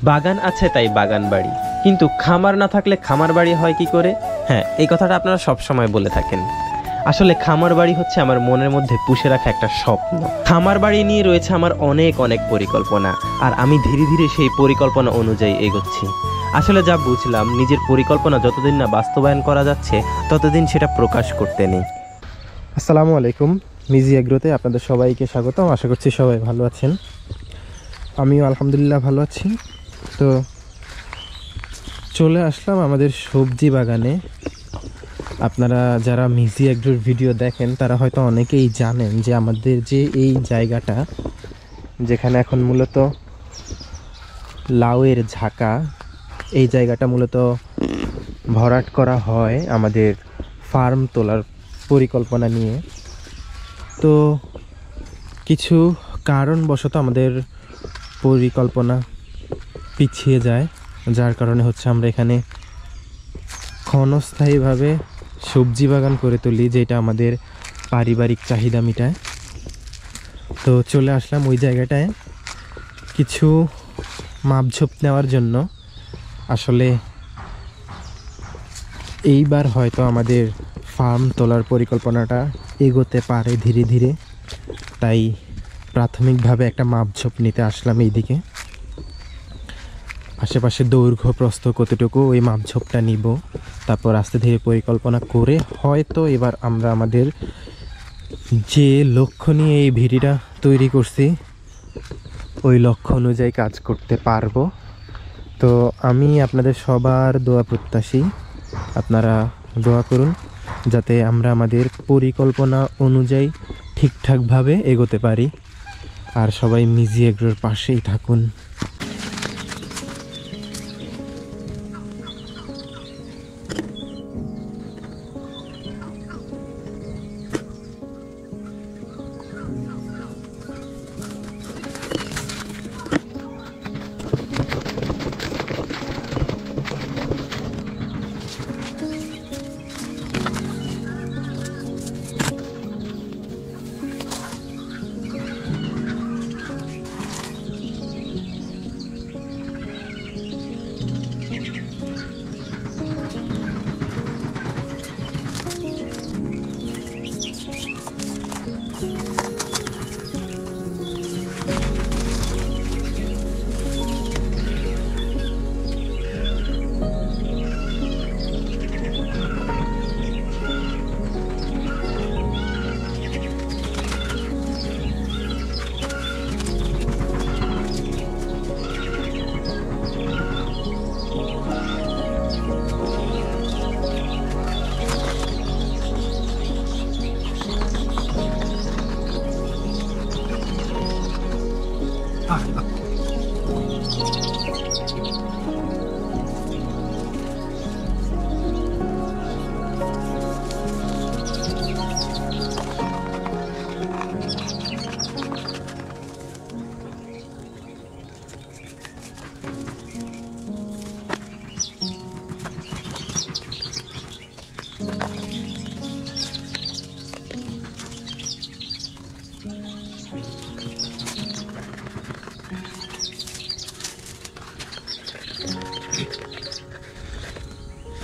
বাগান আছে তাই বাগান বাড়ি, কিন্তু খামার না থাকলে খামার বাড়ি হয় কি করে? হ্যাঁ, এই কথাটা আপনারা সব সময় বলে থাকেন। আসলে খামার বাড়ি হচ্ছে আমার মনের মধ্যে পুষে রাখা একটা স্বপ্ন। খামার বাড়ি নিয়ে রয়েছে আমার অনেক অনেক পরিকল্পনা, আর আমি ধীরে ধীরে সেই পরিকল্পনা অনুযায়ী এগোচ্ছি। আসলে যা বুঝলাম, নিজের পরিকল্পনা যতদিন না বাস্তবায়ন করা যাচ্ছে ততদিন সেটা প্রকাশ করতে নেই। আসসালামু আলাইকুম, মিজি এগ্রোতে আপনাদের সবাইকে স্বাগতম। আশা করছি সবাই ভালো আছেন। আমিও আলহামদুলিল্লাহ ভালো আছি। তো চলে আসলাম আমাদের সবজি বাগানে। আপনারা যারা মিজি এগ্রোর ভিডিও দেখেন তারা হয়তো অনেকেই জানেন যে আমাদের যে এই জায়গাটা, যেখানে এখন মূলত লাউয়ের ঝাঁকা, এই জায়গাটা মূলত ভরাট করা হয় আমাদের ফার্ম তোলার পরিকল্পনা নিয়ে। তো কিছু কারণবশত আমাদের পরিকল্পনা পিছিয়ে যায়, যার কারণে হচ্ছে আমরা এখানে ক্ষণস্থায়ীভাবে সবজি বাগান করে তুলি, যেটা আমাদের পারিবারিক চাহিদা মেটায়। তো চলে আসলাম ওই জায়গাটায় কিছু মাপঝোপ নেওয়ার জন্য। আসলে এইবার হয়তো আমাদের ফার্ম তোলার পরিকল্পনাটা এগোতে পারে ধীরে ধীরে, তাই প্রাথমিকভাবে একটা মাপঝোপ নিতে আসলাম এইদিকে। আশেপাশে দৈর্ঘ্য প্রস্থ কতটুকু, ওই মাপঝোপটা নিব। তারপর আস্তে ধীরে পরিকল্পনা করে হয়তো এবার আমরা আমাদের যে লক্ষ্য নিয়ে এই ভিডিওটা তৈরি করছি ওই লক্ষ্য অনুযায়ী কাজ করতে পারবো। তো আমি আপনাদের সবার দোয়া প্রত্যাশী। আপনারা দোয়া করুন যাতে আমরা আমাদের পরিকল্পনা অনুযায়ী ঠিকঠাকভাবে এগোতে পারি। আর সবাই মিজি এগ্রোর পাশেই থাকুন।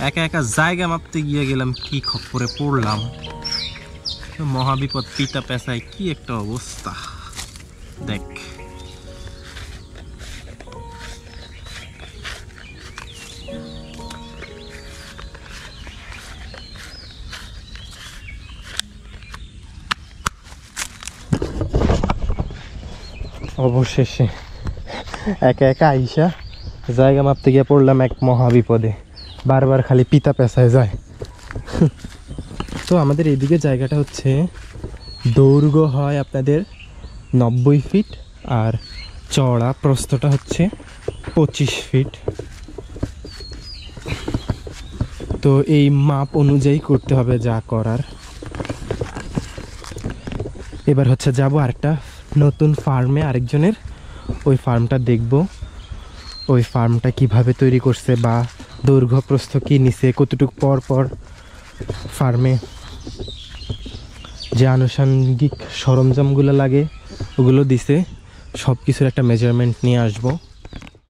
একা একা জায়গা মাপতে গিয়ে গেলাম, কি খপ্পরে পড়লাম। মহাবিপদ, পিতা পেশায় কি একটা অবস্থা দেখ। অবশেষে একা একা আইসা জায়গা মাপতে গিয়ে পড়লাম এক মহাবিপদে। বারবার খালি পিতা পেঁচায় যায়। তো আমাদের এইদিকে জায়গাটা হচ্ছে দৈর্ঘ্য হয় আপনাদের 90 ফিট, আর চওড়া প্রস্থটা হচ্ছে 25 ফিট। তো এই মাপ অনুযায়ী করতে হবে যা করার। এবার হচ্ছে যাব আরেকটা নতুন ফার্মে, আরেকজনের। ওই ফার্মটা দেখব, ওই ফার্মটা কিভাবে তৈরি করছে বা দৈর্ঘ্য প্রস্থ কী নিছে, কতটুকু পর পর ফার্মে যে আনুষঙ্গিক সরঞ্জামগুলো লাগে ওগুলো দিছে, সব কিছুর একটা মেজারমেন্ট নিয়ে আসবো।